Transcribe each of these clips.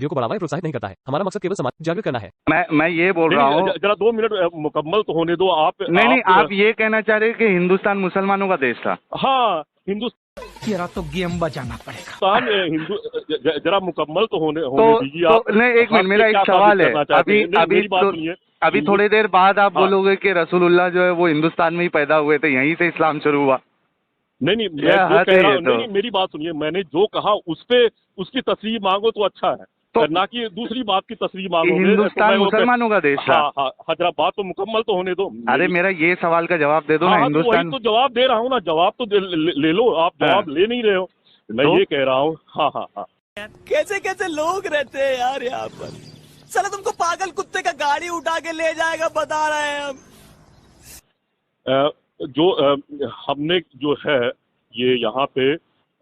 Video को बढ़ावा या प्रोत्साहित नहीं करता है। हमारा मकसद केवल समाज जागृत करना है। मैं ये बोल रहा हूँ, जरा 2 मिनट मुकम्मल तो होने दो आप। नहीं, आप ये कहना चाह रहे हैं कि हिंदुस्तान मुसलमानों का देश था। हाँ, तेरा तो गेम बजाना पड़ेगा। हिंदू जरा मुकम्मल तो होने दीजिए आप। नहीं, एक मिनट, मेरा एक सवाल है। अभी थोड़ी देर बाद आप बोलोगे कि रसूलुल्लाह जो है वो हिंदुस्तान में ही पैदा हुए थे, यहीं से इस्लाम शुरू हुआ। नहीं, मैं जो कह रहा हूँ, नहीं, मेरी बात सुनिए। मैंने जो कहा उस पे उसकी तस्वीर मांगो तो अच्छा है, तो ना कि दूसरी बात की तस्वीर मांगो। हिंदुस्तान मुसलमानों का देश था। हाँ, जरा बात तो मुकम्मल तो होने दो। अरे मेरा ये सवाल का जवाब दे दो ना। हिंदुस्तान तो जवाब दे रहा हूँ ना, जवाब तो ले लो। आप जवाब ले नहीं रहे हो। मैं ये कह रहा हूँ। हाँ। कैसे कैसे लोग रहते हैं यार यहाँ पर। साला तुमको पागल कुत्ते का गाड़ी उठा के ले जाएगा, बता रहे हैं हम। हमने जो है ये यहाँ पे,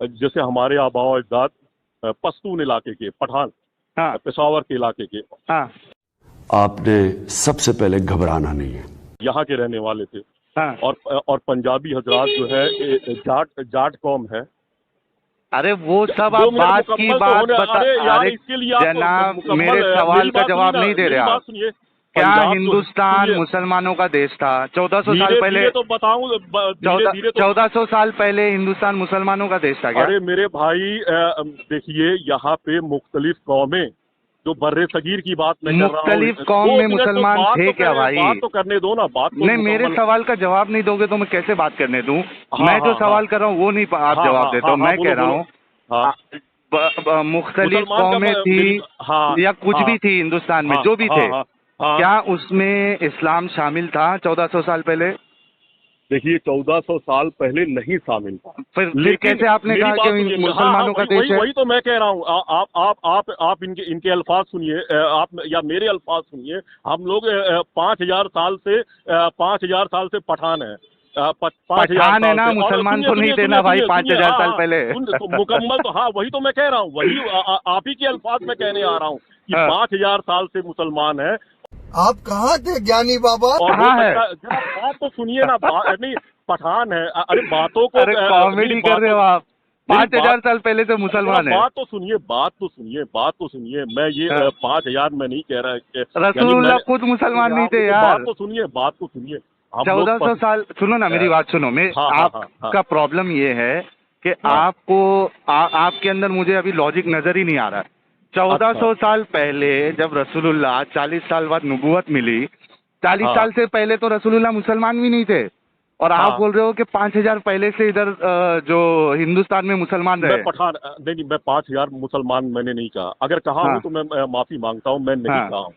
जैसे हमारे आबाओ अजदाद पश्तून इलाके के, पठान, पेशावर के इलाके के, आपने सबसे पहले घबराना नहीं है, यहाँ के रहने वाले थे। और पंजाबी हजरात जो है जाट कौम है। अरे वो सब आप बात की बात बता। अरे जनाब, मेरे सवाल का जवाब नहीं दे रहे आप। क्या हिंदुस्तान मुसलमानों का देश था 1400 साल पहले? तो बताऊं, 1400 साल पहले हिंदुस्तान मुसलमानों का देश था क्या? अरे मेरे भाई, देखिए यहाँ पे मुख्तलिफ कौमें, जो बर्रे सगीर की बात मैं कर रहा हूँ, मुख्तलिफ कौम में मुसलमान थे क्या भाई? बात तो करने दो ना, बात तो। नहीं, मेरे सवाल का जवाब नहीं दोगे तो मैं कैसे बात करने दूं? मैं जो सवाल कर रहा हूँ वो नहीं आप जवाब देते हो। मैं कह रहा हूँ मुख्तलिफ कौमें थी या कुछ भी थी हिंदुस्तान में, जो भी थे, क्या उसमें इस्लाम शामिल था 1400 साल पहले? देखिए, 1400 साल पहले नहीं शामिल था। फिर कैसे आपने कहा कि मुसलमानों का देश है? वही तो मैं कह रहा हूँ। आप इनके अल्फाज सुनिए, आप या मेरे अल्फाज सुनिए। हम लोग 5000 साल से पठान है। पठान है ना, मुसलमान तो नहीं थे ना भाई 5000 साल पहले। तो मुकम्मल तो, हाँ वही तो मैं कह रहा हूँ, वही आप ही के अल्फाज में कहने आ रहा हूँ कि 5000 साल से मुसलमान है। आप कहाँ थे ज्ञानी बाबा? और बात तो सुनिए ना, नहीं पठान है। अरे बातों को कॉमेडी कर रहे हो आप। 5000 साल पहले से मुसलमान है। बात तो सुनिए। मैं ये 5000 में नहीं कह रहा। रसूलुल्लाह खुद मुसलमान नहीं थे यार। बात तो सुनिए। 1400 साल, सुनो ना मेरी बात सुनो। आपका प्रॉब्लम ये है कि आपके अंदर मुझे अभी लॉजिक नजर ही नहीं आ रहा है। 1400 साल पहले जब रसूलुल्लाह 40 साल बाद नबूवत मिली, 40 साल से पहले तो रसूलुल्लाह मुसलमान भी नहीं थे, और आप बोल रहे हो कि 5000 पहले से इधर जो हिंदुस्तान में मुसलमान रहे। मैं 5000 मुसलमान मैंने नहीं कहा। अगर कहा हूँ तो मैं माफी मांगता हूँ, मैं नहीं कहा हूँ।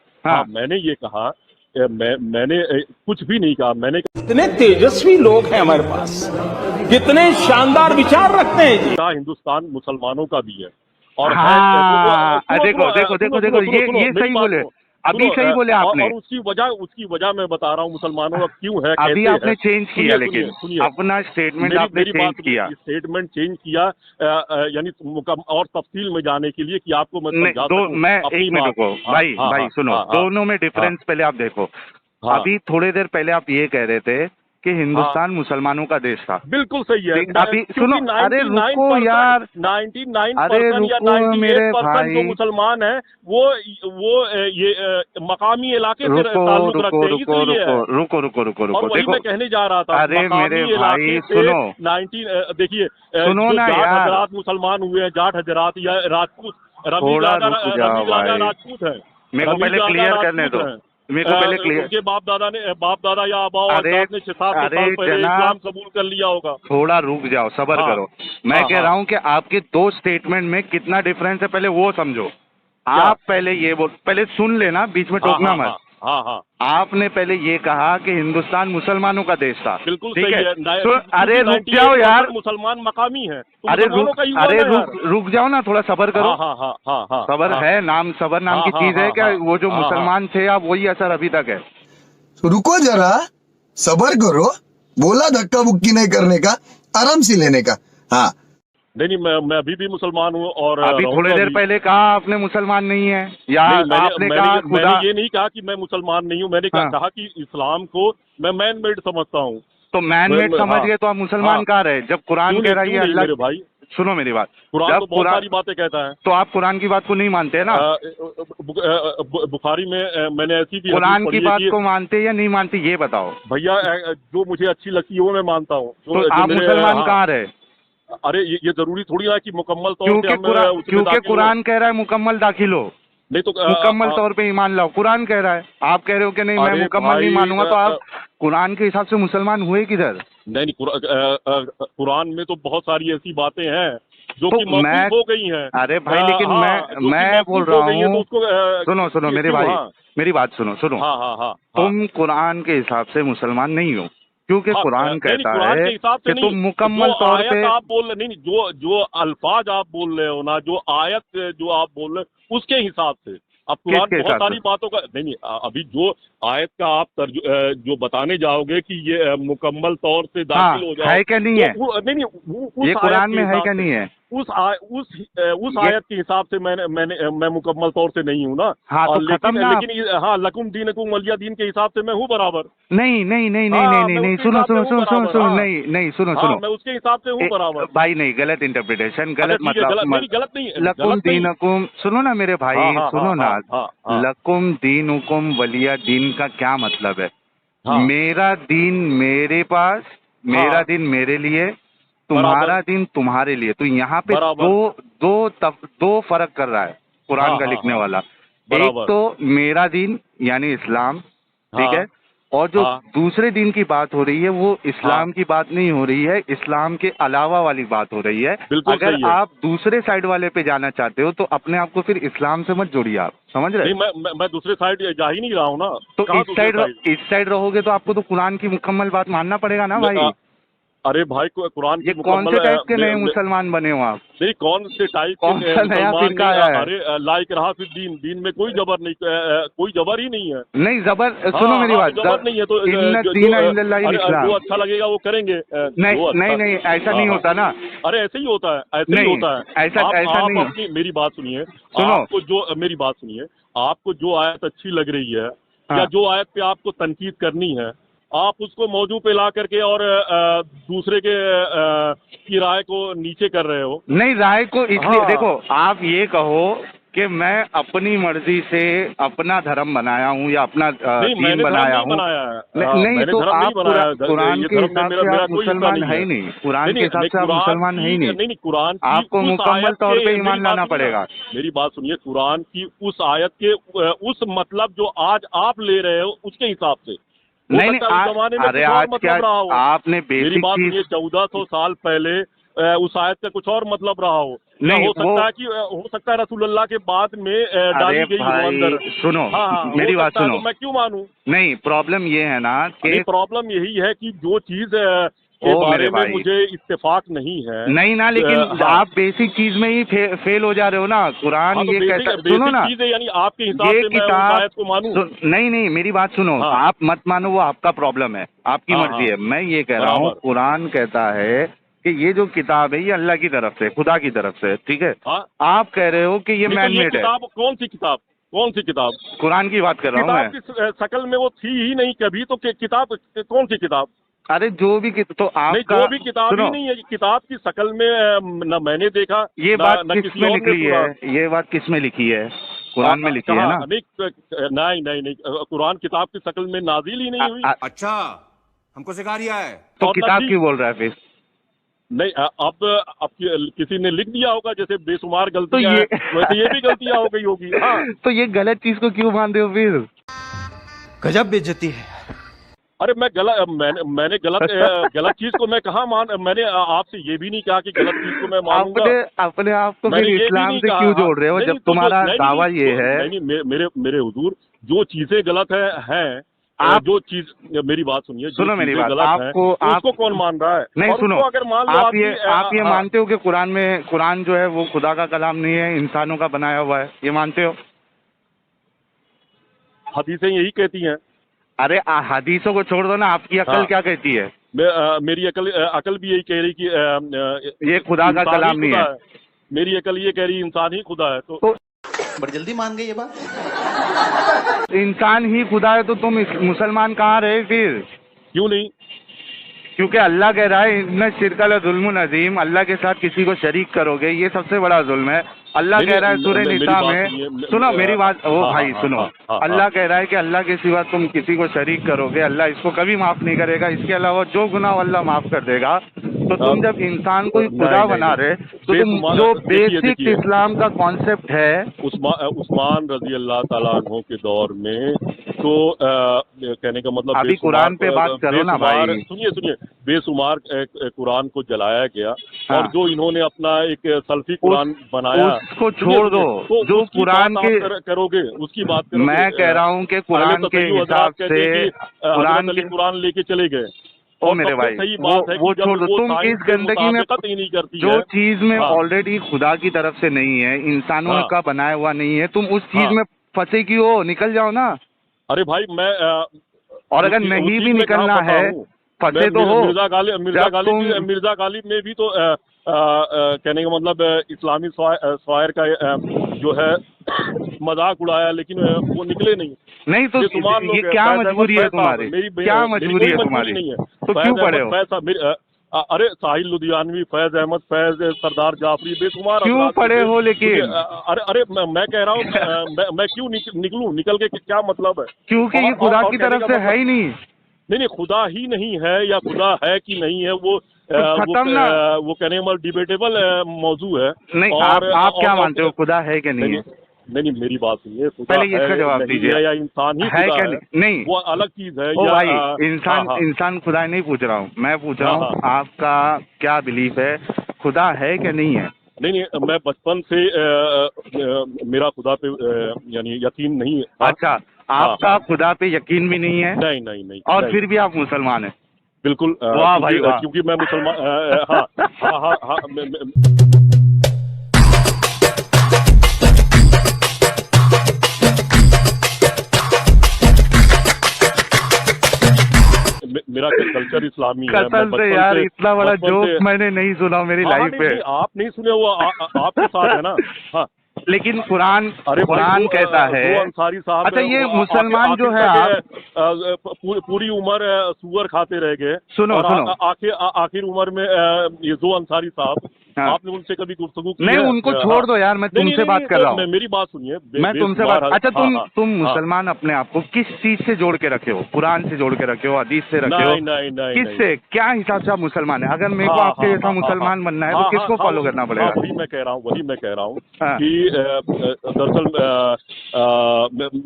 मैंने ये कहा, मैंने कुछ भी नहीं कहा। मैंने कितने तेजस्वी लोग हैं हमारे पास, कितने शानदार विचार रखते हैं। हिंदुस्तान मुसलमानों का भी है। और देखो ये सही बोले, अभी सही बोले आपने। और उसकी वजह मैं बता रहा हूँ मुसलमानों का क्यों है। अभी आपने चेंज किया, लेकिन अपना स्टेटमेंट आपने चेंज किया। स्टेटमेंट चेंज किया यानी और तफसील में जाने के लिए कि आपको मैं एक मिनट रुको भाई सुनो, दोनों में डिफरेंस पहले आप देखो। अभी थोड़ी देर पहले आप ये कह रहे थे कि हिंदुस्तान मुसलमानों का देश था। बिल्कुल सही है। अभी सुनो, अरे रुको यार, 99% मेरे भाई जो मुसलमान है वो ये मकामी इलाके से ताल्लुक रखते हैं। रुको और वही मैं कहने जा रहा था। अरे मेरे भाई सुनो, 19 देखिए, सुनो ना यार, हजरात मुसलमान हुए हैं, जाट हजरात या राजपूत, रवि राजा राजपूत है। मेरे को पहले क्लियर करने दो। उनके बाप दादा या आबाओ अजदाद ने 6-7 साल पहले इस्लाम कबूल कर लिया होगा। थोड़ा रुक जाओ, सब्र करो। मैं कह रहा हूँ कि आपके दो स्टेटमेंट में कितना डिफरेंस है, पहले वो समझो। आप पहले सुन लेना, बीच में टोकना मत। आपने पहले ये कहा कि हिंदुस्तान मुसलमानों का देश था। बिल्कुल ठीक है। अरे रुक जाओ यार, मुसलमान मकामी है। अरे रुक जाओ ना, थोड़ा सब्र करो। सब्र है, सब्र नाम की चीज है क्या? वो जो मुसलमान थे आप वही असर अभी तक है। रुको जरा, सब्र करो। बोला धक्का बुक्की नहीं करने का, आराम से लेने का। हाँ नहीं, मैं अभी भी मुसलमान हूँ। और अभी थोड़ी देर पहले कहा आपने मुसलमान नहीं है, या आपने कहा मैंने ये नहीं कहा कि मैं मुसलमान नहीं हूँ। मैंने कहा कि इस्लाम को मैं मैन मेड समझता हूँ। तो मैन मेड समझ गए तो आप मुसलमान कहाँ रहे जब कुरान कह रहा है अल्लाह? मेरे भाई सुनो मेरी बात, कुरान जब तो बहुत सारी बातें कहता है। तो आप कुरान की बात को नहीं मानते हैं ना? बुखारी में मैंने ऐसी भी कुरान हदीस की पढ़ी है बात कि को मानते या नहीं मानते ये बताओ भैया जो मुझे अच्छी लगती है वो मैं मानता हूँ। तो आप मुसलमान कहाँ रहे? अरे ये जरूरी थोड़ी है कि मुकम्मल तौर पे क्योंकि कुरान कह रहा है मुकम्मल दाखिल हो, नहीं तो मुकम्मल तौर पे ईमान लाओ। कुरान कह रहा है, आप कह रहे हो कि नहीं मैं मुकम्मल नहीं मानूंगा, तो आप कुरान के हिसाब से मुसलमान हुए किधर? नहीं, कुरान में तो बहुत सारी ऐसी बातें हैं जो तो कि मौकूफ हो गई हैं। अरे भाई लेकिन मैं बोल रहा हूँ, सुनो मेरे भाई, मेरी बात सुनो। तुम कुरान के हिसाब से मुसलमान नहीं हो, क्योंकि कुरान कहता है कि तुम मुकम्मल तौर पे आप बोल रहे नहीं, जो अल्फाज आप बोल रहे हो ना, जो आयत जो आप बोल रहे हो उसके हिसाब से। अब कुरान बहुत सारी बातों का नहीं, अभी जो आयत का आप जो बताने जाओगे कि ये मुकम्मल तौर से दाखिल हो जाओ, है क्या नहीं है? नहीं, ये कुरान में है क्या नहीं है? उस आयत के हिसाब से मैं मुकम्मल तौर से नहीं हूँ ना। हाँ तो खत्म ना। लेकिन हाँ, लकुम दीनकुम वलिया दीन के हिसाब से मैं हूँ बराबर। नहीं, सुनो मैं उसके हिसाब से हूँ बराबर। भाई नहीं, गलत इंटरप्रिटेशन, गलत मतलब गलत नहीं। लकुम दीनकुम, सुनो ना मेरे भाई, सुनो ना, लकुम दीनुकुम वलिया दीन का क्या मतलब है? मेरा दीन मेरे पास, मेरा दिन मेरे लिए, तुम्हारा दिन तुम्हारे लिए। तो यहाँ पे दो फर्क कर रहा है कुरान का लिखने वाला। एक तो मेरा दिन यानी इस्लाम, ठीक है, और जो दूसरे दिन की बात हो रही है वो इस्लाम की बात नहीं हो रही है, इस्लाम के अलावा वाली बात हो रही है। अगर आप दूसरे साइड वाले पे जाना चाहते हो तो अपने आप को फिर इस्लाम से मत जोड़िए, आप समझ रहे? मैं दूसरे साइड जा ही नहीं रहा हूँ ना। तो इस साइड रहोगे तो आपको तो कुरान की मुकम्मल बात मानना पड़ेगा ना भाई। अरे भाई कुरान ये कौन से टाइप के नए मुसलमान बने हो आप? नहीं, कौन से टाइप कौन सा नया फिरका आया है? अरे लाइक रहा फिर दीन में कोई जबर नहीं, कोई जबर ही नहीं है। नहीं जबर, सुनो मेरी बात, जबर नहीं है तो जो अच्छा लगेगा वो करेंगे। नहीं ऐसा नहीं होता ना। अरे ऐसे ही होता है, ऐसे ही होता है। ऐसा नहीं। मेरी बात सुनिए, सुनो, मेरी बात सुनिए, आपको जो आयत अच्छी लग रही है या जो आयत पे आपको तनकीद करनी है, आप उसको मौजू पे ला करके और दूसरे के की राय को नीचे कर रहे हो। नहीं, राय को इसलिए देखो, आप ये कहो कि मैं अपनी मर्जी से अपना धर्म बनाया हूँ या अपना दीन बनाया हूँ। नहीं तो आप कुरान के हिसाब से आप मुसलमान है ही नहीं, कुरान के हिसाब से आप मुसलमान है ही नहीं। कुरान आपको मुकम्मल तौर पे ईमान लाना पड़ेगा। मेरी बात सुनिए, कुरान की उस आयत के उस मतलब जो आज आप ले रहे हो उसके हिसाब से नहीं, अरे आज क्या आपने मेरी बात सुनिए, 1400 साल पहले उस आयत का कुछ और मतलब रहा हो। नहीं, हो सकता है रसूलुल्लाह के बाद में डाली गई हो अंदर। सुनो, मेरी बात सुनो, मैं क्यों मानूं? नहीं, प्रॉब्लम ये है ना कि प्रॉब्लम यही है कि जो चीज के बारे में मुझे इत्तेफाक नहीं है। नहीं ना, लेकिन आप बेसिक चीज में ही फेल हो जा रहे हो ना। कुरान ये कहता है, सुनो ना, यानी आपके हिसाब से मैं उस आयत को मानूं? नहीं, मेरी बात सुनो, आप मत मानो, वो आपका प्रॉब्लम है, आपकी मर्जी है। मैं ये कह रहा हूँ, कुरान कहता है कि ये जो किताब है ये अल्लाह की तरफ से, खुदा की तरफ से, ठीक है। आप कह रहे हो कि ये मैन मेड है। कौन सी किताब? कौन सी किताब? कुरान की बात कर रहा हूँ मैं। किताब की शक्ल में वो थी ही नहीं कभी, तो किताब कौन सी किताब? अरे जो भी तो आपका जो भी किताब ही नहीं है, किताब की शक्ल में न मैंने देखा। ये बात किस में लिखी है? ये बात किस में लिखी है? कुरान में लिखी है ना? नहीं, कुरान किताब की शक्ल में नाजिल ही नहीं हुई। अच्छा, हमको सिखा रिया है तो किताब क्यों बोल रहा है फिर? नहीं, अब किसी ने लिख दिया होगा, जैसे बेशुमार गलतियां हैं, वैसे ये भी गलतियां हो गई होगी। तो ये गलत चीज को क्यों मान रहे हो फिर? गजब बेइज्जती है। अरे मैंने गलत चीज को मैं कहाँ मैंने आपसे ये भी नहीं कहा कि गलत चीज को मैं मानूंगा। अपने आप को फिर इस्लाम से क्यों जोड़ रहे हो जब तुम्हारा दावा ये है? मेरे हुजूर, जो चीजें गलत हैं आप जो चीज, मेरी बात सुनिए, सुनो मेरी बात, आपको कौन मान रहा है? नहीं सुनो, अगर मान लो आप ये मानते हो कि कुरान जो है वो खुदा का कलाम नहीं है, इंसानों का बनाया हुआ है, ये मानते हो? हदीसें यही कहती हैं। अरे हदीसों को छोड़ दो ना, आपकी अकल क्या कहती है? मेरी अकल भी यही कह रही कि ये खुदा का कलाम नहीं है। मेरी अकल ये कह रही इंसान ही खुदा है। तो बड़ी जल्दी मान गई ये बात। इंसान ही खुदा है तो तुम मुसलमान कहाँ रहे फिर? क्यों नहीं? क्योंकि अल्लाह कह रहा है इन्ना शिरकल जुल्मुन अजीम, अल्लाह के साथ किसी को शरीक करोगे ये सबसे बड़ा जुल्म है। अल्लाह कह रहा है सूरह निसा में, सुनो मेरी बात, ओ भाई सुनो, अल्लाह कह रहा है कि अल्लाह के सिवा तुम किसी को शरीक करोगे अल्लाह इसको कभी माफ नहीं करेगा, इसके अलावा जो गुनाह अल्लाह माफ कर देगा। तो तुम जब इंसान को खुदा बना रहे तो तुम जो बेसिक इस्लाम का कॉन्सेप्ट है, उस्मान रजी अल्लाह ताला अन्हु के दौर में तो कहने का मतलब अभी कुरान पे बात करो ना भाई, सुनिए बेशुमार कुरान को जलाया गया और जो इन्होंने अपना एक सल्फी कुरान बनाया उसको छोड़ दो, तो जो कुरान के करोगे उसकी बात करोगे। मैं कह रहा हूँ कि कुरान के हिसाब से कुरान लेके चले गए। ओ मेरे भाई सही बात है वो छोड़ दो, तुम इस गंदगी में ही नहीं करती जो चीज में ऑलरेडी खुदा की तरफ से नहीं है, इंसानों का बनाया हुआ नहीं है, तुम उस चीज में फंसे क्यों हो? निकल जाओ ना। अरे भाई मैं और अगर नहीं भी निकलना है फंसे तो हो। मिर्जा गालिब में भी तो कहने का मतलब इस्लामी शायर का जो है मजाक उड़ाया, लेकिन वो निकले नहीं तो ये क्या मजबूरी है तुम्हारी? क्या मजबूरी है तुम्हारी? नहीं है तो क्यों पढ़े हो? अरे साहिल लुधियानवी, फैज अहमद फैज, सरदार जाफरी, बेशुमार क्यों पढ़े हो? लेकिन अरे मैं कह रहा हूँ मैं क्यों निकलूं? निकल के क्या मतलब है? क्योंकि ये खुदा की तरफ से है ही नहीं। नहीं खुदा ही नहीं है, या खुदा है कि नहीं है वो वो कहने का डिबेटेबल मौजू है। नहीं आप क्या मानते हो, खुदा है कि नहीं है? नहीं मेरी बात सुनिए, पहले इसका जवाब दीजिए, या इंसान ही है क्या? नहीं वो अलग चीज है। ओ भाई इंसान खुदा नहीं पूछ रहा हूँ, मैं पूछ रहा हूँ आपका क्या बिलीफ है, खुदा है कि नहीं है? नहीं मैं बचपन से मेरा खुदा पे यानी यकीन नहीं है। अच्छा आपका खुदा पे यकीन भी नहीं है? नहीं और फिर भी आप मुसलमान हैं? बिल्कुल वाह भाई वाह। क्योंकि मैं मुसलमान हाँ मेरा कल्चर इस्लामी है। कसम से यार इतना बड़ा जोक मैंने नहीं सुना मेरी लाइफ पे। आप नहीं सुने, वो आपके साथ है ना। हाँ लेकिन कुरान कहता है अंसारी साहब, अच्छा ये मुसलमान जो है आप पूरी उम्र सुअर खाते रह गए। सुनो आखिर उम्र में ये जो अंसारी साहब, आपने उनसे कभी गुफ्तगू की? नहीं उनको छोड़ दो यार, मैं तुमसे बात कर रहा हूँ। मेरी बात सुनिए, मैं तुमसे बात। अच्छा तुम मुसलमान अपने आप को किस चीज से जोड़ के रखे हो? कुरान से जोड़ के रखे हो, हदीस से रखे हो? नहीं किससे, क्या हिसाब से आप मुसलमान है? अगर मेरे को आपके जैसा मुसलमान बनना है तो किसको फॉलो करना पड़ेगा? वही मैं कह रहा हूँ कि दरअसल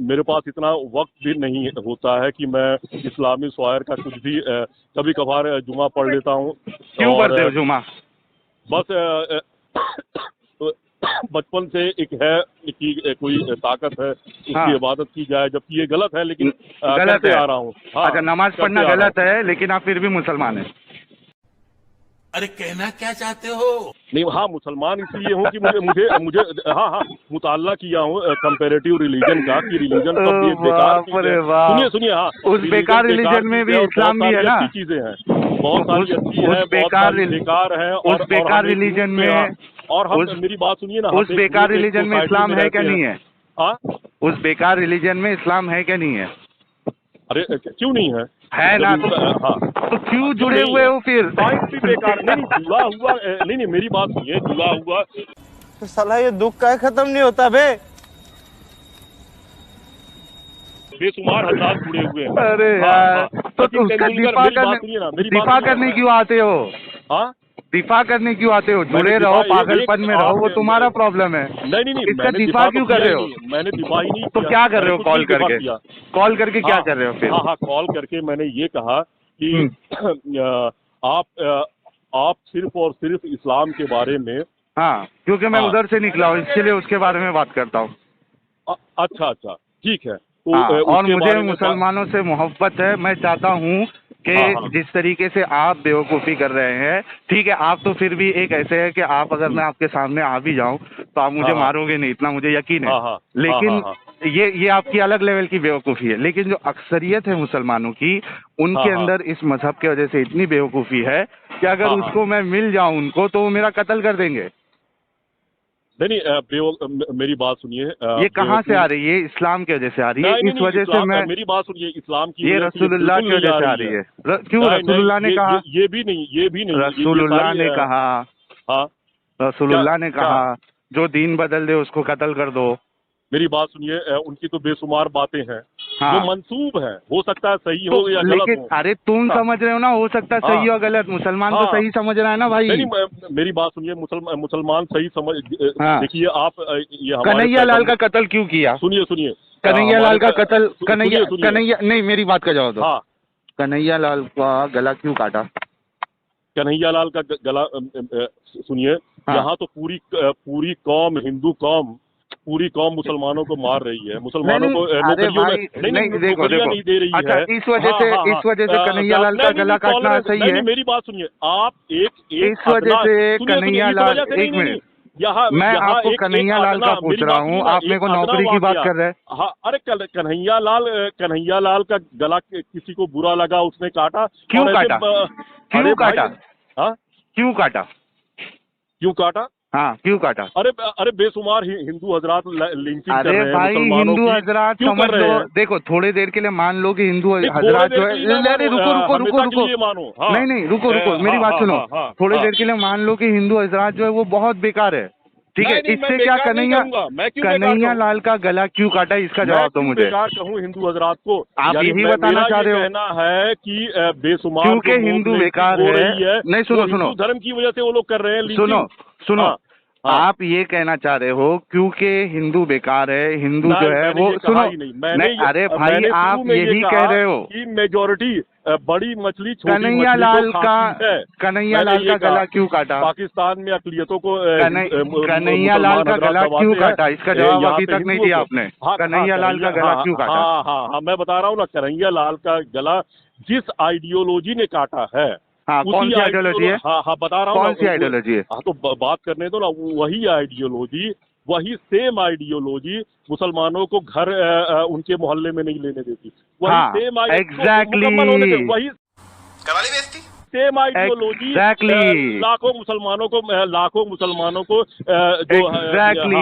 मेरे पास इतना वक्त भी नहीं होता है कि मैं इस्लामी शायर का कुछ भी कभी कभार जुमा पढ़ लेता हूँ। क्यों पढ़ते हो जुमा? बस बचपन से एक है कि कोई ताकत है उसकी इबादत की जाए, जबकि ये गलत है, लेकिन गलत है आ रहा हूँ। अच्छा नमाज पढ़ना गलत है लेकिन आप फिर भी मुसलमान हैं? अरे कहना क्या चाहते हो? नहीं मुसलमान इसलिए हूँ कि मुझे मुताला किया हूँ कंपैरेटिव रिलीजन का, कि रिलीजन सब बेकार। सुनिए उस बेकार रिलीजन में भी इस्लाम भी है ना, चीजें हैं बहुत सारी अच्छी है, बेकार है। उस बेकार रिलीजन में और मेरी बात सुनिए ना, उस बेकार रिलीजन में इस्लाम है क्या नहीं है? उस बेकार रिलीजन में इस्लाम है क्या नहीं है? अरे क्यों नहीं है? है ना, तो क्यों जुड़े हुए हो फिर? बेकार जुड़ा हुआ नहीं मेरी बात सुनिए, जुड़ा हुआ तो साला ये दुख का खत्म नहीं होता बे। बेशुमार हजार जुड़े हुए हैं। अरे यार तो उसका दिफा करने क्यों आते हो? दिफा करने क्यों आते हो? जुड़े रहो, पागलपन में रहो, वो तुम्हारा प्रॉब्लम है। नहीं इसका दिफा क्यों कर रहे हो? मैंने दिफा ही नहीं। तो क्या कर रहे हो? कॉल करके क्या कर रहे हो फिर? कॉल करके मैंने ये कहा कि आप सिर्फ और सिर्फ इस्लाम के बारे में। क्योंकि मैं उधर से निकला हूँ इसके लिए उसके बारे में बात करता हूँ। अच्छा ठीक है। और मुझे मुसलमानों से मोहब्बत है। मैं चाहता हूँ कि जिस तरीके से आप बेवकूफ़ी कर रहे हैं, ठीक है, आप तो फिर भी एक ऐसे है कि आप अगर मैं आपके सामने आ भी जाऊं तो आप मुझे मारोगे नहीं, इतना मुझे यकीन है। लेकिन ये आपकी अलग लेवल की बेवकूफ़ी है। लेकिन जो अक्सरियत है मुसलमानों की, उनके अंदर इस मजहब की वजह से इतनी बेवकूफ़ी है कि अगर उसको मैं मिल जाऊं उनको तो वो मेरा कत्ल कर देंगे। नहीं, मेरी बात सुनिए। ये कहाँ से आ रही है? इस्लाम की वजह से आ रही है। इस वजह से मैं, मेरी बात सुनिए, इस्लाम की ये रसूलुल्लाह की वजह से आ रही है। क्यों? रसूलुल्लाह ने कहा, ये भी नहीं, रसूलुल्लाह ने कहा, हाँ, रसूलुल्लाह ने कहा जो दीन बदल दे उसको कत्ल कर दो। मेरी बात सुनिए, उनकी तो बेशुमार बातें हैं, हाँ। जो मंसूब है, हो सकता है सही हो या गलत लेकिन हो। अरे तुम समझ रहे हो ना, हो सकता है सही हो गलत, मुसलमान तो सही समझ रहा है ना भाई। नहीं, मेरी बात सुनिए, मुसलमान सही समझ, देखिए आप ये कन्हैया लाल का कत्ल क्यों किया? सुनिए कन्हैया लाल का कत्ल, कन्हैया नहीं, मेरी बात का जवाब दो। हाँ, कन्हैया लाल का गला क्यों काटा? कन्हैया लाल का गला, सुनिए, यहाँ तो पूरी कौम, हिंदू कौम, पूरी कौम मुसलमानों को मार रही है, मुसलमानों को नौकरियों में नहीं दे रही अच्छा, है। इस वजह से कन्हैया लाल का गला काटना सही है? मेरी बात सुनिए, आप इस वजह से कन्हैया लाल, एक मिनट, मैं आपको कन्हैया लाल का पूछ रहा हूँ, आप मेरे को नौकरी की बात कर रहे हैं। हाँ, अरे कन्हैया लाल का गला किसी को बुरा लगा, उसने काटा। क्यों काटा? क्यों काटा? क्यों काटा? क्यों काटा? हाँ, क्यों काटा? अरे बेशुमार हिंदू हजरात लिंचिंग कर रहे हैं। अरे भाई, हिंदू हजरात समझ लो, देखो थोड़ी देर के लिए मान लो कि हिंदू हजरात जो है, रुको मानो, नहीं, रुको, मेरी बात सुनो। थोड़ी देर के लिए मान लो कि हिंदू हजरात जो है वो बहुत बेकार है, ठीक है? इससे क्या कन्हैया लाल का गला क्यों काटा, इसका जवाब दो मुझे। कहूँ हिंदू हजरात को, आप यही बताना चाह रहे हो? कहना है कि बेशुमार क्योंकि हिंदू बेकार है। नहीं, सुनो, धर्म की वजह से वो लोग कर रहे हैं। सुनो, आप ये कहना चाह रहे हो क्योंकि हिंदू बेकार है, हिंदू जो है वो, सुनो, अरे भाई आप यही कह रहे हो कि मेजोरिटी बड़ी मछली कन्हैया लाल का गला क्यों काटा? पाकिस्तान में अकलियतों को कन्हैया लाल का गला क्यों काटा? इसका जवाब अभी तक नहीं दिया आपने। कन्हैया लाल का गला क्यों काटा? हाँ, मैं बता रहा हूँ ना, कन्हैया लाल का गला जिस आइडियोलॉजी ने काटा है। हाँ, कौन सी आइडियोलॉजी है? हाँ, बता रहा हूँ। कौन सी आइडियोलॉजी है? हाँ, तो बात करने दो ना। वही आइडियोलॉजी, वही सेम आइडियोलॉजी मुसलमानों को घर उनके मोहल्ले में नहीं लेने देती। वही सेम एग्जैक्टली, वही सेम आइडियोलॉजी लाखों मुसलमानों को एग्जैक्टली,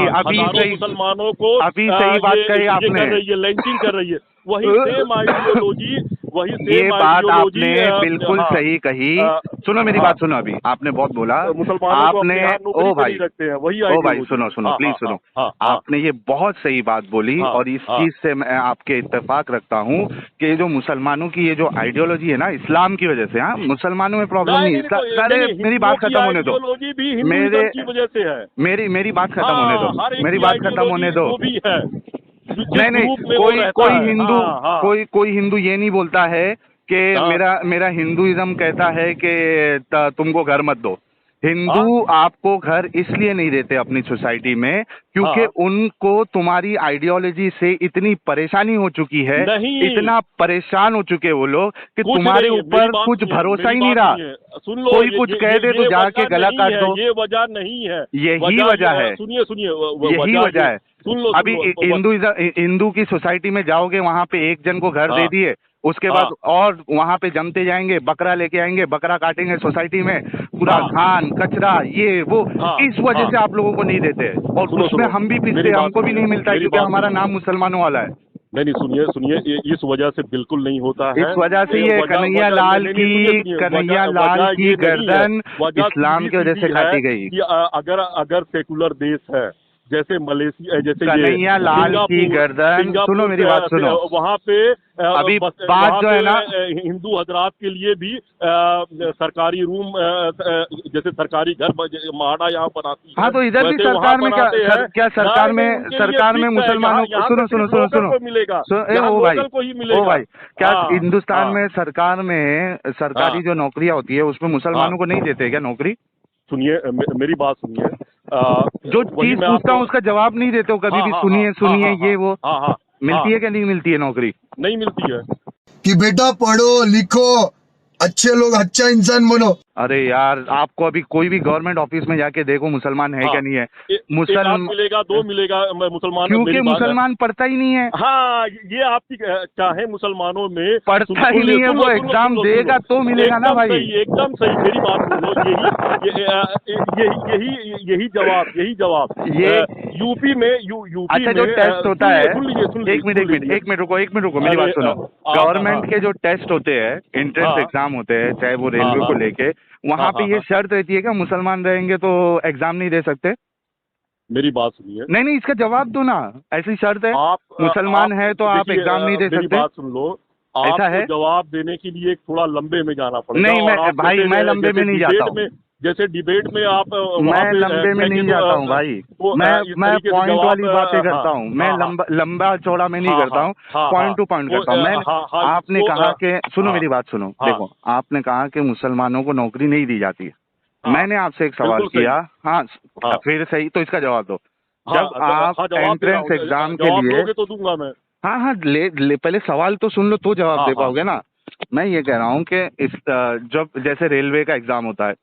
अभी सही बात कही आपने, लिंचिंग कर रही है। वही सेम आइडियोलॉजी, ये बात आपने बिल्कुल सही कही। सुनो मेरी बात, सुनो, अभी आपने बहुत बोला, आपने ओ भाई सुनो, प्लीज सुनो, आपने ये बहुत सही बात बोली और इस चीज से मैं आपके इत्तेफाक रखता हूँ कि जो मुसलमानों की ये जो आइडियोलॉजी है ना, इस्लाम की वजह से, हाँ, मुसलमानों में प्रॉब्लम नहीं। अरे मेरी बात खत्म होने दो, मेरी बात खत्म होने दो, मेरी बात खत्म होने दो। नहीं, कोई हिंदू ये नहीं बोलता है कि मेरा हिंदुइज्म कहता है कि तुमको घर मत दो। हिंदू आपको घर इसलिए नहीं देते अपनी सोसाइटी में क्योंकि उनको तुम्हारी आइडियोलॉजी से इतनी परेशानी हो चुकी है, इतना परेशान हो चुके वो लोग कि तुम्हारे ऊपर कुछ भरोसा ही नहीं रहा। कोई कुछ कह दे तो जाके गला काट दो। ये वजह नहीं है, यही वजह है। सुनिए, यही वजह है। अभी हिंदू की सोसाइटी में जाओगे, वहाँ पे एक जन को घर दे दिए, उसके बाद और वहाँ पे जमते जाएंगे, बकरा लेके आएंगे, बकरा काटेंगे सोसाइटी में, पूरा खान कचरा ये वो। इस वजह से आप लोगों को नहीं देते और उसमें हम भी पिछले, हमको भी नहीं मिलता है क्योंकि हमारा नाम मुसलमानों वाला है। नहीं, सुनिए, इस वजह से बिल्कुल नहीं होता है। इस वजह से ये कन्हैया लाल की गर्दन इस्लाम की वजह से काटी गई। अगर सेकुलर देश है जैसे मलेशिया, जैसे कन्हैया लाल की गर्दन, सुनो मेरी बात सुनो, वहाँ पे अभी बात जो है ना, हिंदू हजरात के लिए भी सरकारी रूम, जैसे सरकारी घर माड़ा यहाँ बनाती है। हाँ, तो इधर भी सरकार में क्या सरकार में मुसलमानों को, सुनो मिलेगा, ओ भाई, क्या हिंदुस्तान में सरकार में सरकारी जो नौकरियाँ होती है उसमें मुसलमानों को नहीं देते क्या नौकरी? सुनिए, मेरी बात सुनिए, जो चीज पूछता हूँ उसका जवाब नहीं देते हो कभी भी। सुनिए ये वो मिलती है क्या नहीं मिलती है नौकरी? नहीं मिलती है। कि बेटा पढ़ो लिखो, अच्छे लोग अच्छा इंसान बनो। अरे यार, आपको अभी कोई भी गवर्नमेंट ऑफिस में जाके देखो मुसलमान है क्या नहीं है। मुसलमान मिलेगा, 2 मिलेगा मुसलमान, क्योंकि मुसलमान पढ़ता ही नहीं है। हाँ, ये आपकी चाहे मुसलमानों में पढ़ता ही नहीं है, वो एग्जाम देगा तो मिलेगा ना भाई। एकदम सही, मेरी बात सुनो। यही जवाब ये यूपी में यूपी अच्छा में जो टेस्ट होता है, सुन लीजिए, एक मिनट रुको, मेरी बात सुनो। गवर्नमेंट के जो टेस्ट होते हैं, एंट्रेंस एग्जाम होते हैं, चाहे वो रेलवे को लेके, वहाँ पे ये शर्त रहती है क्या मुसलमान रहेंगे तो एग्जाम नहीं दे सकते? मेरी बात सुनिए। नहीं, इसका जवाब दो ना। ऐसी शर्त है, मुसलमान है तो आप एग्जाम नहीं दे सकते? बात सुन लो, ऐसा है? जवाब देने के लिए थोड़ा लंबे में जाना पड़ेगा। नहीं, मैं लंबे में नहीं जाता हूँ। जैसे डिबेट में आप मैं लंबे में नहीं जाता हूँ भाई। मैं पॉइंट वाली बातें करता हूँ। मैं लंबा चौड़ा में नहीं करता हूँ, पॉइंट टू पॉइंट करता हूँ। आपने कहा कि सुनो, मेरी बात सुनो। देखो, आपने कहा कि मुसलमानों को नौकरी नहीं दी जाती है। मैंने आपसे एक सवाल किया। हाँ, फिर सही, तो इसका जवाब दो। जब आप एंट्रेंस एग्जाम के लिए तो दूंगा मैं। हाँ, पहले सवाल तो सुन लो तो जवाब दे पाओगे ना। मैं ये कह रहा हूँ कि इस जब जैसे रेलवे का एग्जाम होता है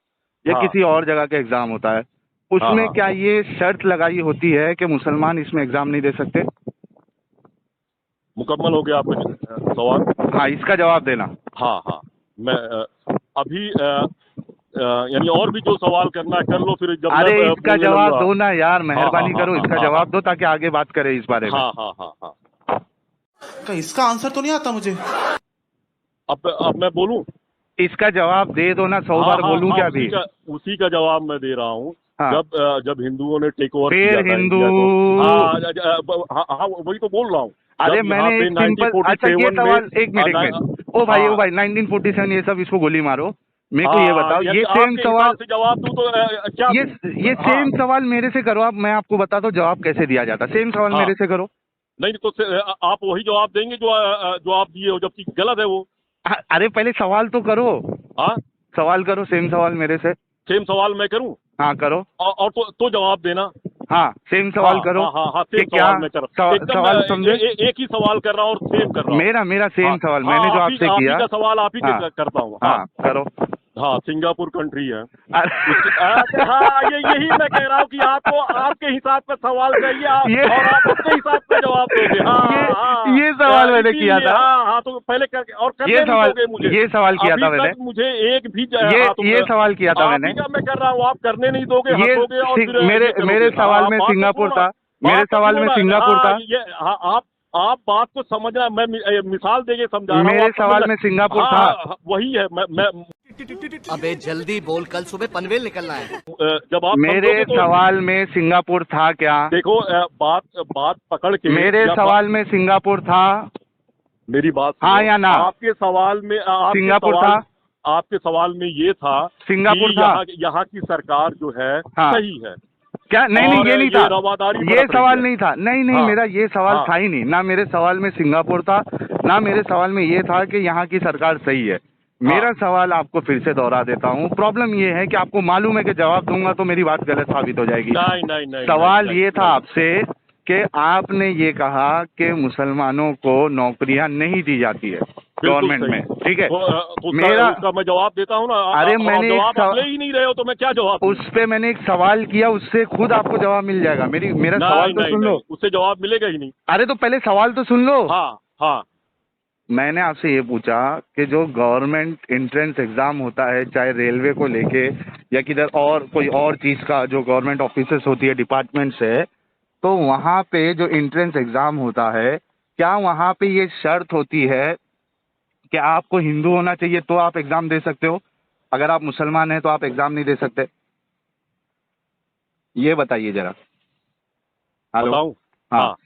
या किसी और जगह का एग्जाम होता है, उसमें क्या ये शर्त लगाई होती है कि मुसलमान इसमें एग्जाम नहीं दे सकते? मुकम्मल हो गया आपका सवाल? हाँ, इसका जवाब देना। हाँ, मैं अभी यानी और भी जो सवाल करना है कर लो, फिर जब अरे इसका जवाब दो ना यार, मेहरबानी करो, इसका जवाब दो ताकि आगे बात करें इस बारे में। हाँ। इसका आंसर तो नहीं आता मुझे। अब मैं बोलूं? इसका जवाब दे दो ना, 100 बार बोलूं क्या भी? उसी का जवाब मैं दे रहा हूँ। जब हिंदुओं ने टेक ओवर फिर हिंदू, हाँ, वही तो बोल रहा हूँ। अरे मैंने एक सिंपल, अच्छा ये सवाल, एक मिनट, ओ भाई 1947 ये सब, इसको गोली मारो। मेरे को ये बताओ, ये सेम सवाल जवाब दूं तो क्या? ये सेम सवाल मेरे से करो आप, मैं आपको बताता हूँ जवाब कैसे दिया जाता। सेम सवाल मेरे से करो। नहीं तो आप वही जवाब देंगे जो आप दिए हो, जबकि गलत है वो। अरे पहले सवाल तो करो। हाँ, सवाल करो, सेम सवाल मेरे से। सेम सवाल मैं करूं? हाँ करो। और तो जवाब देना। हाँ, सेम सवाल करो। हाँ, सेम सवाल मैं कर रहा हूं। सवाल समझे? एक ही सवाल कर रहा हूँ और सेम कर रहा हूँ। मेरा सेम सवाल मैंने जो आपसे किया, आपका सवाल आप ही करता हूँ। हाँ करो। हाँ, सिंगापुर कंट्री है। हाँ, यही मैं कह रहा हूँ कि आपको आपके हिसाब का सवाल चाहिए और आप अपने हिसाब का जवाब दोगे। हाँ, ये सवाल मैंने किया था। हाँ, तो पहले करके और ये सवाल किया था मैंने। मुझे एक भी ये सवाल किया था मैंने। मैं कर रहा हूँ, आप करने नहीं दोगे, हंसोगे और फिर मेरे सवाल में सिंगापुर था। मेरे सवाल में सिंगापुर था। आप बात को समझना, मैं मिसाल देके समझा रहा हूँ। मेरे सवाल में सिंगापुर था। वही है। मैं अबे जल्दी बोल, कल सुबह पनवेल निकलना है। जब आप मेरे सवाल में सिंगापुर था क्या? देखो, बात पकड़ के मेरे सवाल में सिंगापुर था। मेरी बात हाँ या ना? आपके सवाल में सिंगापुर था। आपके सवाल में ये था सिंगापुर था। यहाँ की सरकार जो है सही है क्या? नहीं, ये नहीं था, ये सवाल नहीं था। नहीं, मेरा ये सवाल था ही नहीं। ना मेरे सवाल में सिंगापुर था, ना मेरे सवाल में ये था कि यहाँ की सरकार सही है। मेरा सवाल आपको फिर से दोहरा देता हूँ। प्रॉब्लम ये है कि आपको मालूम है कि जवाब दूंगा तो मेरी बात गलत साबित हो जाएगी। नहीं, सवाल ये था आपसे कि आपने ये कहा कि मुसलमानों को नौकरियां नहीं दी जाती है गवर्नमेंट में, ठीक है? मेरा मैं जवाब देता हूँ ना। अरे मैंने जवाब ले ही नहीं रहे हो तो मैं क्या जवाब? उस पे मैंने एक सवाल किया, उससे खुद आपको जवाब मिल जाएगा। मेरा सवाल तो सुन लो। उससे जवाब मिलेगा ही नहीं। अरे तो पहले सवाल तो सुन लो। हाँ। मैंने आपसे ये पूछा कि जो गवर्नमेंट एंट्रेंस एग्जाम होता है, चाहे रेलवे को लेके या किधर और कोई और चीज का, जो गवर्नमेंट ऑफिसेस होती है, डिपार्टमेंट से, तो वहाँ पे जो एंट्रेंस एग्जाम होता है, क्या वहाँ पे ये शर्त होती है कि आपको हिंदू होना चाहिए तो आप एग्जाम दे सकते हो, अगर आप मुसलमान हैं तो आप एग्जाम नहीं दे सकते? ये बताइए जरा। हेलो। हाँ,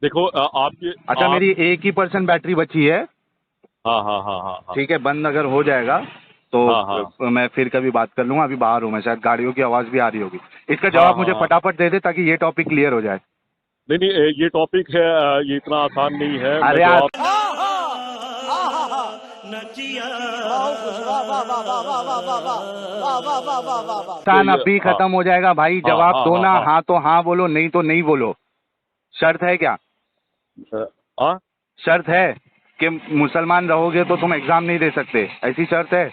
देखो आपके, अच्छा मेरी 1% बैटरी बची है। हाँ, ठीक है, बंद अगर हो जाएगा तो मैं फिर कभी बात कर लूंगा। अभी बाहर हूँ मैं, शायद गाड़ियों की आवाज भी आ रही होगी। इसका जवाब मुझे फटाफट दे दे ताकि ये टॉपिक क्लियर हो जाए। नहीं, ये टॉपिक है, ये इतना आसान नहीं है। अरे आसान अभी खत्म हो जाएगा भाई। जवाब दो ना, हाँ तो हाँ बोलो, नहीं तो नहीं बोलो। शर्त है क्या? शर्त है कि मुसलमान रहोगे तो तुम एग्जाम नहीं दे सकते, ऐसी शर्त है?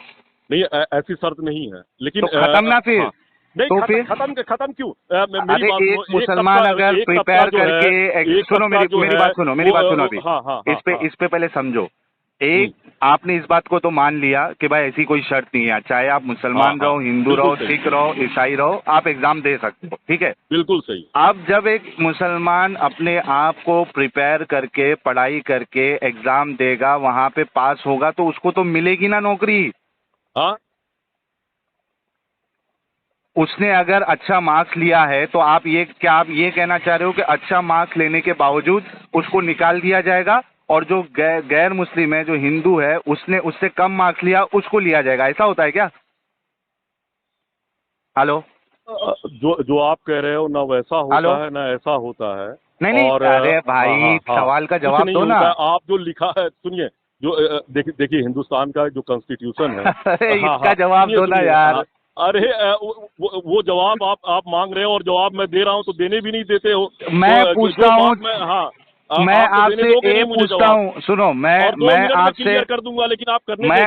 नहीं ऐसी शर्त नहीं है, लेकिन तो खत्म ना फिर। हाँ, नहीं तो फिर खत्म क्यों? अरे एक मुसलमान अगर प्रिपेयर करके, सुनो मेरी बात सुनो अभी। इस पे पहले समझो। एक आपने इस बात को तो मान लिया कि भाई ऐसी कोई शर्त नहीं है, चाहे आप मुसलमान रहो, हिंदू रहो, सिख रहो, ईसाई रहो, आप एग्जाम दे सकते हो, ठीक है, बिल्कुल सही। अब जब एक मुसलमान अपने आप को प्रिपेयर करके पढ़ाई करके एग्जाम देगा, वहां पे पास होगा, तो उसको तो मिलेगी ना नौकरी। हाँ, उसने अगर अच्छा मार्क्स लिया है तो आप ये कहना चाह रहे हो कि अच्छा मार्क्स लेने के बावजूद उसको निकाल दिया जाएगा, और जो गैर मुस्लिम है, जो हिंदू है, उसने उससे कम मार्क्स लिया, उसको लिया जाएगा? ऐसा होता है क्या? हेलो, जो आप कह रहे हो ना वैसा होता है ना ऐसा होता है। नहीं और अरे भाई सवाल का जवाब दो ना। आप जो लिखा है, सुनिए, जो देखिए हिंदुस्तान का जो कॉन्स्टिट्यूशन है इसका जवाब दो ना यार। अरे वो जवाब आप मांग रहे हो और जवाब मैं दे रहा हूँ तो देने भी नहीं देते हो। मैं पूछता हूँ, मैं आपसे ये पूछता हूँ, सुनो, मैं आपसे कर दूंगा, लेकिन आप करने मैं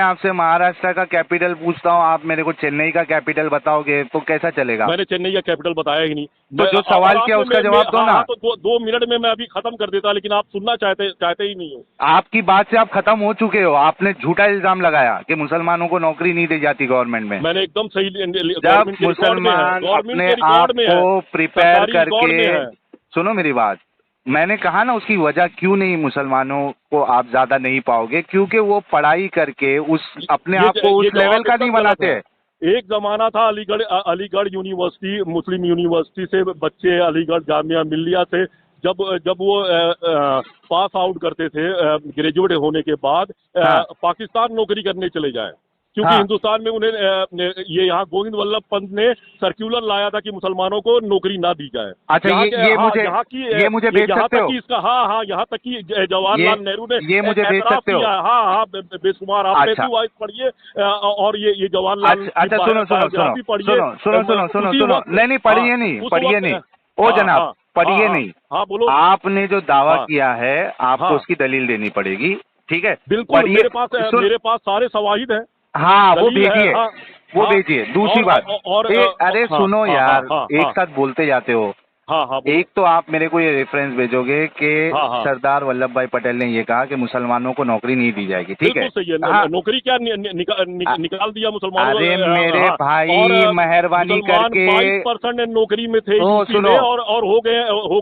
आपसे महाराष्ट्र का कैपिटल पूछता हूँ, आप मेरे को चेन्नई का कैपिटल बताओगे तो कैसा चलेगा? मैंने चेन्नई का कैपिटल बताया ही नहीं। तो जो सवाल किया उसका जवाब दो ना। तो 2 मिनट में मैं अभी खत्म कर देता, लेकिन आप सुनना चाहते ही नहीं हो। आपकी बात से आप खत्म हो चुके हो। आपने झूठा इल्जाम लगाया कि मुसलमानों को नौकरी नहीं दी जाती गवर्नमेंट में। मैंने एकदम सही। जब मुसलमान अपने आप को प्रिपेयर करके, सुनो मेरी बात, मैंने कहा ना उसकी वजह क्यों नहीं मुसलमानों को आप ज्यादा नहीं पाओगे, क्योंकि वो पढ़ाई करके उस अपने आप को उस लेवल का नहीं बनाते। एक जमाना था अलीगढ़ यूनिवर्सिटी, मुस्लिम यूनिवर्सिटी से बच्चे अलीगढ़ जामिया मिल्लिया से जब वो पास आउट करते थे ग्रेजुएट होने के बाद, पाकिस्तान नौकरी करने चले जाए, क्योंकि हिंदुस्तान में उन्हें ये यहाँ गोविंद वल्लभ पंत ने सर्क्यूलर लाया था कि मुसलमानों को नौकरी ना दी जाए। अच्छा, ये मुझे भेज सकते हो? हाँ, यहाँ तक कि जवाहरलाल नेहरू ने ये मुझे भेज सकते हो? हाँ, बेशुमार आप वाइज पढ़िए, और ये जवाहरलाल। अच्छा सुनो, नहीं पढ़िए नहीं, ओ जनाब पढ़िए नहीं। हाँ बोलो। आपने जो दावा किया है आपको उसकी दलील देनी पड़ेगी, ठीक है? बिल्कुल, मेरे पास सारे शवाहिद हैं। हाँ, वो भेजिए, वो भेजिए। दूसरी बात, अरे सुनो यार, एक साथ बोलते जाते हो। एक तो आप मेरे को ये रेफरेंस भेजोगे कि सरदार वल्लभ भाई पटेल ने ये कहा कि मुसलमानों को नौकरी नहीं दी जाएगी, ठीक है? नौकरी क्या निकाल दिया मुसलमानों? अरे मेरे भाई मेहरबानी करके 22% नौकरी में थे सुनो, और हो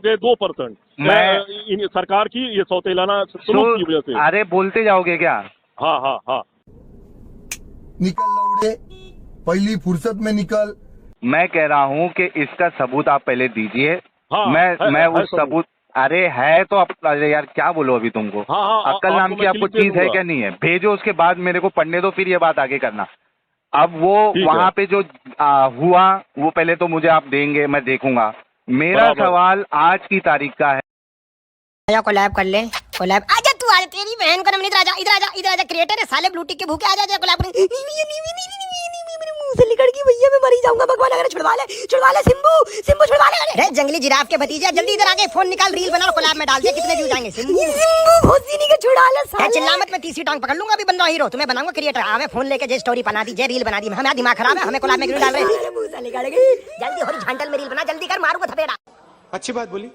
गए 2%। मैं सरकार की ये सौतेलाना सलूक की वजह से। अरे बोलते जाओगे क्या? हाँ। निकल लौड़े, पहली फुर्सत में निकल। मैं कह रहा हूँ कि इसका सबूत आप पहले दीजिए। मैं उस सबूत, अरे है तो अरे यार क्या बोलो अभी तुमको, अक्ल नाम की आपको चीज है क्या नहीं है? भेजो, उसके बाद मेरे को पढ़ने दो, फिर ये बात आगे करना। अब वो वहाँ पे जो हुआ वो पहले तो मुझे आप देंगे, मैं देखूंगा। मेरा सवाल आज की तारीख का है। कोलैब कर ले, कोलैब। आजा तू, आजा, तेरी बहन को इधर आजा, क्रिएटर है साले, ब्लू टिक के भूखे, आजा कोलैब कर। अलीगढ़ की भैया मैं मरी जाऊंगा, भगवान अगर छुड़वा ले सिम्बू छुड़वा ले। अरे जंगली जिराफ के भतीजे, जल्दी इधर आके फोन निकाल, रील बना, कोलैब में डाल दे, कितने व्यूज आएंगे? सिम्बू भोसदीनी के छुड़ा ले साले। चिल्ला मत, मैं तीसरी टांग पकड़ लूंगा, अभी बन रहा हीरो, तुम्हें बनाऊंगा क्रिएटर। हमें फोन लेके जे स्टोरी बना दी, जे रील बना दी, हमें दिमाग खराब है, हमें कोलैब में रील डाल रहे। जल्दी हॉरिजॉन्टल में रील बना, जल्दी कर, मारूंगा थपेड़ा। अच्छी बात बोली,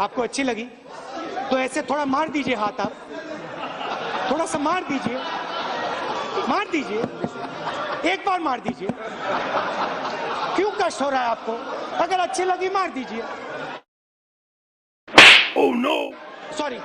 आपको अच्छी लगी तो ऐसे थोड़ा मार दीजिए हाथ, आप थोड़ा सा मार दीजिए, एक बार मार दीजिए। क्यों कष्ट हो रहा है आपको? अगर अच्छी लगी मार दीजिए। Oh no, sorry.